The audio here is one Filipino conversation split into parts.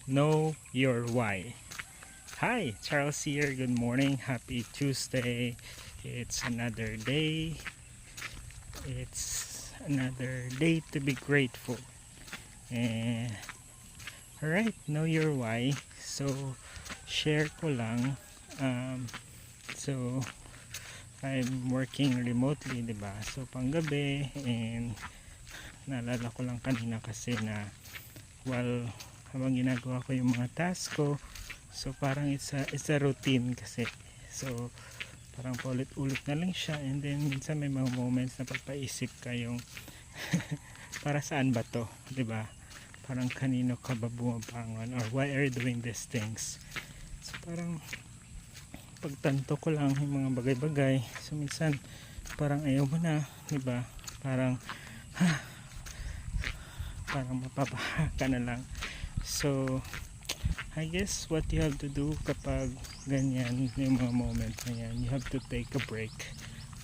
Know Your Why. Hi, Charles here. Good morning. Happy Tuesday. It's another day. It's another day to be grateful. And alright, know your why. So, share ko lang. So, I'm working remotely, 'di ba? So, panggabi, and naalala ko lang kanina kasi na while habang ginagawa ko yung mga task ko, so parang it's a routine kasi. So parang paulit-ulit na lang siya, and then minsan may mga moments na papaisip ka yung para saan ba to, 'di ba? Parang kanino ka ba bumabangon, or why are you doing these things? So parang pagtanto ko lang yung mga bagay-bagay, so minsan parang ayaw mo na, 'di ba? Parang parang mapapaha ka na lang. So I guess what you have to do kapag ganyan yung mga moment na yan, you have to take a break,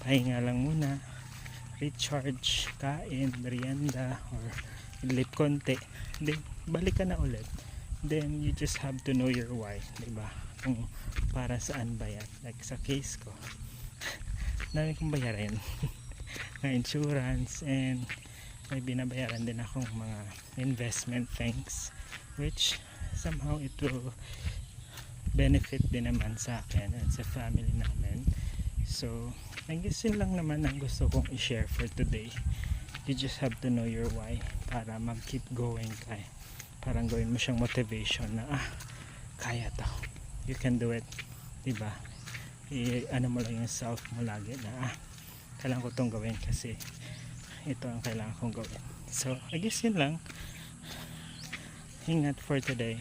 pahinga lang muna, recharge, kain, merienda, or lip konti, then balik ka na ulit. Then you just have to know your why, diba? Kung para saan ba yan. Like sa case ko, dami kong bayarin na insurance, and may binabayaran din akong mga investment things, which somehow it will benefit din naman sa akin at sa family namin. So I guess yun lang naman ang gusto kong i-share for today. You just have to know your why para mag-keep going ka. Parang gawin mo siyang motivation na kaya to, you can do it, diba? Ano mo lang yung self mo lagi na kailangan ko tong gawin kasi ito ang kailangan kong gawin. So I guess yun lang. Ingat for today.